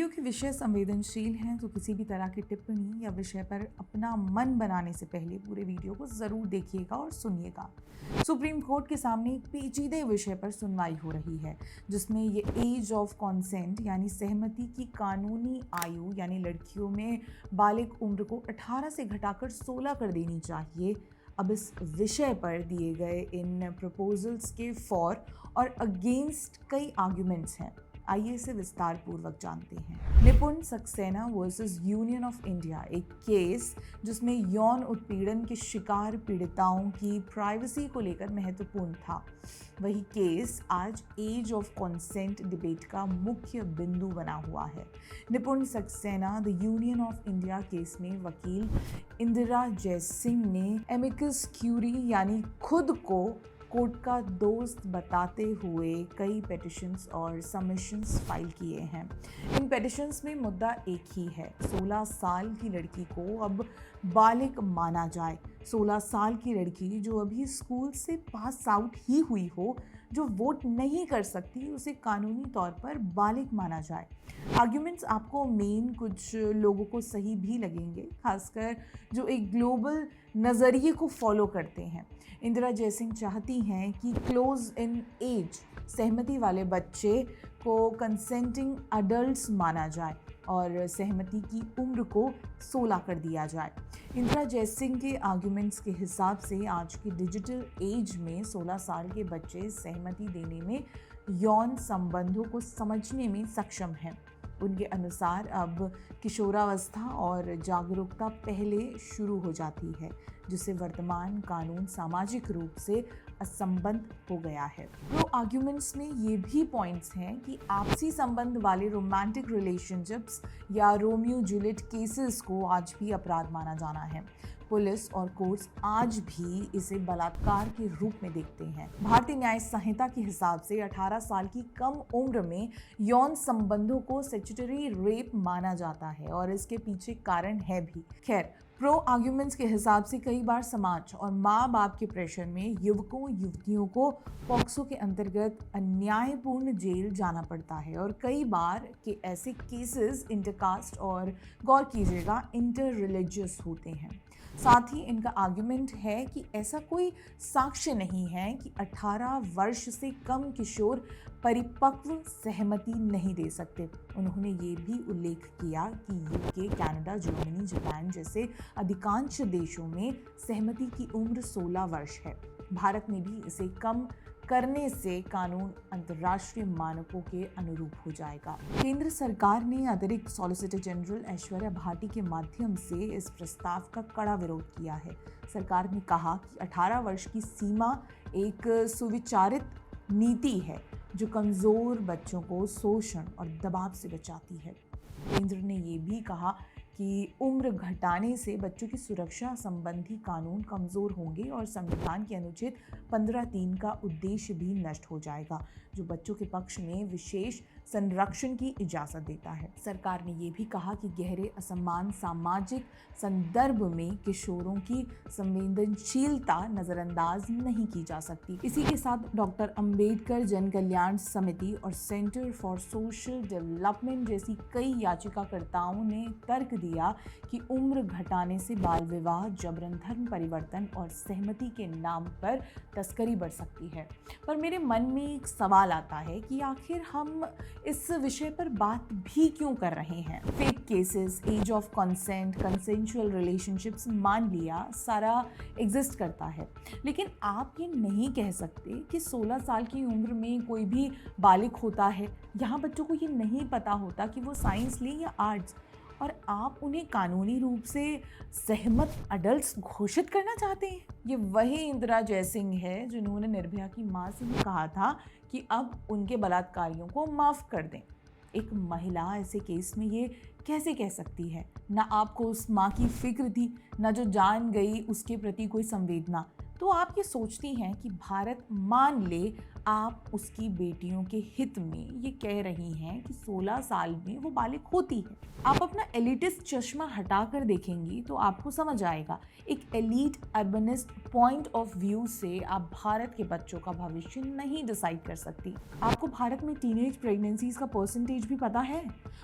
Video के विषय संवेदनशील हैं तो किसी भी तरह की टिप्पणी या विषय पर अपना मन बनाने से पहले पूरे वीडियो को ज़रूर देखिएगा और सुनिएगा। सुप्रीम कोर्ट के सामने एक पेचीदे विषय पर सुनवाई हो रही है, जिसमें ये एज ऑफ कॉन्सेंट यानी सहमति की कानूनी आयु यानी लड़कियों में बालिग उम्र को 18 से घटाकर 16 कर देनी चाहिए। अब इस विषय पर दिए गए इन प्रपोजल्स के फॉर और अगेंस्ट कई आर्ग्यूमेंट्स हैं। आइए इसे विस्तार पूर्वक जानते हैं। निपुण Saxena versus union of India, एक केस जिसमें यौन उत्पीड़न के शिकार पीड़िताओं की प्राइवेसी को लेकर महत्वपूर्ण था। वही केस आज एज ऑफ कॉन्सेंट डिबेट का मुख्य बिंदु बना हुआ है। निपुण Saxena the union of India case में वकील इंदिरा जयसिंह ने एमिकस क्यूरी यानी खुद को कोर्ट का दोस्त बताते हुए कई पेटिशंस और सबमिशंस फाइल किए हैं। इन पेटिशंस में मुद्दा एक ही है, 16 साल की लड़की को अब बालिग माना जाए। 16 साल की लड़की जो अभी स्कूल से पास आउट ही हुई हो, जो वोट नहीं कर सकती, उसे कानूनी तौर पर बालिग माना जाए। आर्ग्यूमेंट्स आपको मेन कुछ लोगों को सही भी लगेंगे, खासकर जो एक ग्लोबल नज़रिए को फॉलो करते हैं। इंदिरा जयसिंह चाहती हैं कि क्लोज इन एज सहमति वाले बच्चे को कंसेंटिंग अडल्ट्स माना जाए और सहमति की उम्र को 16 कर दिया जाए। इंदिरा जयसिंह के आर्ग्यूमेंट्स के हिसाब से आज की डिजिटल एज में 16 साल के बच्चे सहमति देने में, यौन संबंधों को समझने में सक्षम हैं। उनके अनुसार अब किशोरावस्था और जागरूकता पहले शुरू हो जाती है, जिससे वर्तमान कानून सामाजिक रूप से असंबद्ध हो गया है। प्रो आर्ग्यूमेंट्स में ये भी पॉइंट्स हैं कि आपसी संबंध वाले रोमांटिक रिलेशनशिप्स या रोमियो जूलियट केसेस को आज भी अपराध माना जाना है। पुलिस और कोर्ट्स आज भी इसे बलात्कार के रूप में देखते हैं। भारतीय न्याय संहिता के हिसाब से 18 साल की कम उम्र में यौन संबंधों को स्टैट्यूटरी रेप माना जाता है और इसके पीछे कारण है भी। खैर, प्रो आर्ग्यूमेंट्स के हिसाब से कई बार समाज और माँ बाप के प्रेशर में युवकों युवतियों को पॉक्सो के अंतर्गत अन्यायपूर्ण जेल जाना पड़ता है और कई बार के ऐसे केसेस इंटरकास्ट और गौर कीजिएगा इंटर रिलीजियस होते हैं। साथ ही इनका आर्ग्यूमेंट है कि ऐसा कोई साक्ष्य नहीं है कि 18 वर्ष से कम किशोर परिपक्व सहमति नहीं दे सकते। उन्होंने ये भी उल्लेख किया कि यूके, कनाडा, जर्मनी, जापान जैसे अधिकांश देशों में सहमति की उम्र 16 वर्ष है। भारत में भी इसे कम करने से कानून अंतर्राष्ट्रीय मानकों के अनुरूप हो जाएगा। केंद्र सरकार ने अतिरिक्त सॉलिसिटर जनरल ऐश्वर्या भाटी के माध्यम से इस प्रस्ताव का कड़ा विरोध किया है। सरकार ने कहा कि 18 वर्ष की सीमा एक सुविचारित नीति है जो कमज़ोर बच्चों को शोषण और दबाव से बचाती है। केंद्र ने ये भी कहा कि उम्र घटाने से बच्चों की सुरक्षा संबंधी कानून कमज़ोर होंगे और संविधान के अनुच्छेद 15(3) का उद्देश्य भी नष्ट हो जाएगा, जो बच्चों के पक्ष में विशेष संरक्षण की इजाज़त देता है। सरकार ने ये भी कहा कि गहरे असमान सामाजिक संदर्भ में किशोरों की संवेदनशीलता नज़रअंदाज नहीं की जा सकती। इसी के साथ डॉक्टर अंबेडकर जन कल्याण समिति और सेंटर फॉर सोशल डेवलपमेंट जैसी कई याचिकाकर्ताओं ने तर्क दिया कि उम्र घटाने से बाल विवाह, जबरन धर्म परिवर्तन और सहमति के नाम पर तस्करी बढ़ सकती है। पर मेरे मन में एक सवाल आता है कि आखिर हम इस विषय पर बात भी क्यों कर रहे हैं। Fake cases, age of consent, consensual relationships मान लिया सारा एग्जिस्ट करता है, लेकिन आप ये नहीं कह सकते कि 16 साल की उम्र में कोई भी बालिग होता है। यहाँ बच्चों को ये नहीं पता होता कि वो साइंस लें या आर्ट्स, और आप उन्हें कानूनी रूप से सहमत अडल्ट्स घोषित करना चाहते हैं। ये वही इंदिरा जयसिंह है जिन्होंने निर्भया की मां से भी कहा था कि अब उनके बलात्कारियों को माफ़ कर दें। एक महिला ऐसे केस में ये कैसे कह सकती है? ना आपको उस माँ की फिक्र थी, ना जो जान गई उसके प्रति कोई संवेदना। तो आप ये सोचती हैं कि भारत मान ले आप उसकी बेटियों के हित में ये कह रही हैं कि 16 साल में वो बालिग होती है। आप अपना एलिटिस्ट चश्मा हटाकर देखेंगी तो आपको समझ आएगा। एक एलीट अर्बनिस्ट पॉइंट ऑफ व्यू से आप भारत के बच्चों का भविष्य नहीं डिसाइड कर सकती। आपको भारत में टीनेज प्रेगनेंसीज का परसेंटेज भी पता है?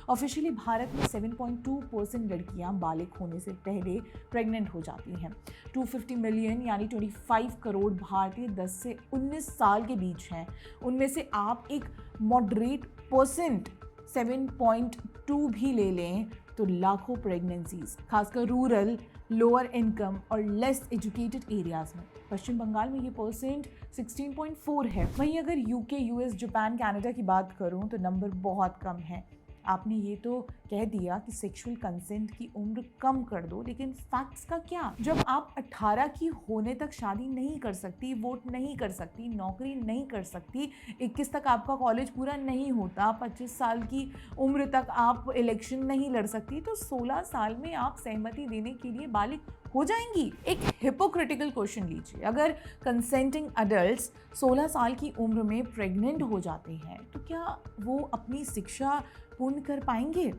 ऑफिशियली भारत में 7.2% लड़कियां बालिग होने से पहले प्रेग्नेंट हो जाती हैं। 250 मिलियन यानी 25 करोड़ भारतीय 10 से 19 साल के बीच हैं। उनमें से आप एक मॉडरेट परसेंट 7.2 भी ले लें तो लाखों प्रेगनेंसीज, खासकर रूरल, लोअर इनकम और लेस एजुकेटेड एरियाज में। पश्चिम बंगाल में ये परसेंट 16.4 है। वहीं अगर यूके, यूएस, जापान, कनाडा की बात करूं तो नंबर बहुत कम है। आपने ये तो कह दिया कि सेक्सुअल कंसेंट की उम्र कम कर दो, लेकिन फैक्ट्स का क्या? जब आप 18 की होने तक शादी नहीं कर सकती, वोट नहीं कर सकती, नौकरी नहीं कर सकती, 21 तक आपका कॉलेज पूरा नहीं होता, 25 साल की उम्र तक आप इलेक्शन नहीं लड़ सकती, तो 16 साल में आप सहमति देने के लिए बालिग हो जाएंगी। एक हिपोक्रिटिकल क्वेश्चन लीजिए, अगर कंसेंटिंग अडल्ट्स 16 साल की उम्र में प्रेग्नेंट हो जाते हैं तो क्या वो अपनी शिक्षा पूर्ण कर पाएंगे?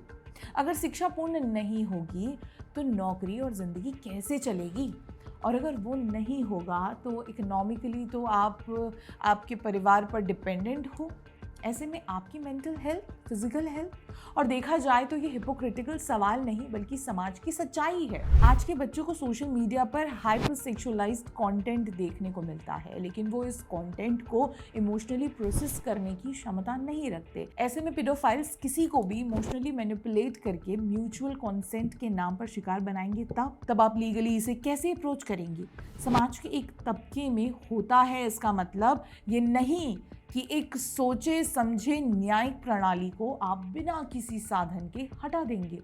अगर शिक्षा पूर्ण नहीं होगी तो नौकरी और ज़िंदगी कैसे चलेगी? और अगर वो नहीं होगा तो इकोनॉमिकली तो आप आपके परिवार पर डिपेंडेंट हो। ऐसे में आपकी मेंटल हेल्थ, फिजिकल हेल्थ, और देखा जाए तो ये हिपोक्रिटिकल सवाल नहीं बल्कि समाज की सच्चाई है। आज के बच्चों को सोशल मीडिया पर हाइपर सेक्सुअलाइज्ड कंटेंट देखने को मिलता है, लेकिन वो इस कंटेंट को इमोशनली प्रोसेस करने की क्षमता नहीं रखते। ऐसे में पेडोफाइल्स किसी को भी इमोशनली मैनिपुलेट करके म्यूचुअल कंसेंट के नाम पर शिकार बनाएंगे। तब आप लीगली इसे कैसे अप्रोच करेंगी? समाज के एक तबके में होता है, इसका मतलब ये नहीं कि एक सोचे समझे न्यायिक प्रणाली को आप बिना किसी साधन के हटा देंगे।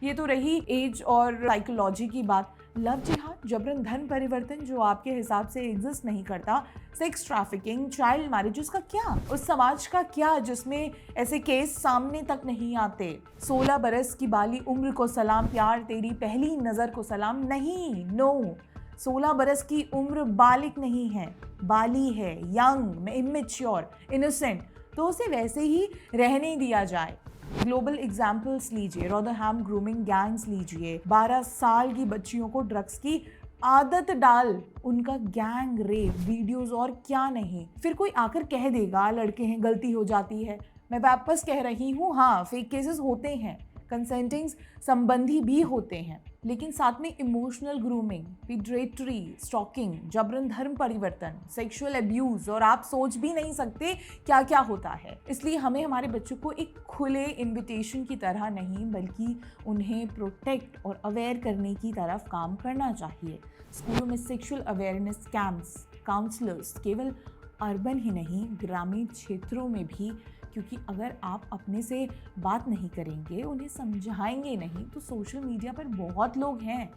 ये तो रही एज और साइकोलॉजी की बात। लव जिहाद, जबरन धर्म परिवर्तन जो आपके हिसाब से एग्जिस्ट नहीं करता, सेक्स ट्रैफिकिंग, चाइल्ड मैरिजेस का क्या? उस समाज का क्या जिसमें ऐसे केस सामने तक नहीं आते? 16 बरस की बाली उम्र को सलाम, प्यार तेरी पहली नज़र को सलाम नहीं, नो। 16 बरस की उम्र बालिक नहीं है, बाली है, यंग, इमेच्योर, इनोसेंट, तो उसे वैसे ही रहने दिया जाए। ग्लोबल एग्जाम्पल्स लीजिए, रॉदरहैम ग्रूमिंग गैंग्स लीजिए, 12 साल की बच्चियों को ड्रग्स की आदत डाल उनका गैंग रेप वीडियोस और क्या नहीं। फिर कोई आकर कह देगा लड़के हैं, गलती हो जाती है। मैं वापस कह रही हूँ, हाँ फेक केसेस होते हैं, कंसेंटिंग संबंधी भी होते हैं, लेकिन साथ में इमोशनल ग्रूमिंग, पिड्रेटरी, स्टॉकिंग, जबरन धर्म परिवर्तन, सेक्सुअल अब्यूज और आप सोच भी नहीं सकते क्या क्या होता है। इसलिए हमें हमारे बच्चों को एक खुले इनविटेशन की तरह नहीं बल्कि उन्हें प्रोटेक्ट और अवेयर करने की तरफ काम करना चाहिए। स्कूलों में सेक्सुअल अवेयरनेस कैंप्स, काउंसलर्स केवल अर्बन ही नहीं ग्रामीण क्षेत्रों में भी, क्योंकि अगर आप अपने से बात नहीं करेंगे, उन्हें समझाएंगे नहीं, तो सोशल मीडिया पर बहुत लोग हैं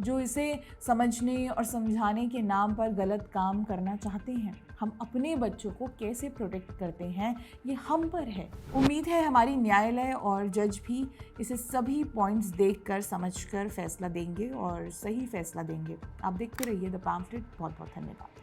जो इसे समझने और समझाने के नाम पर गलत काम करना चाहते हैं। हम अपने बच्चों को कैसे प्रोटेक्ट करते हैं ये हम पर है। उम्मीद है हमारी न्यायालय और जज भी इसे सभी पॉइंट्स देखकर समझकर फैसला देंगे और सही फैसला देंगे। आप देखते रहिए द पैम्फलेट। बहुत बहुत धन्यवाद।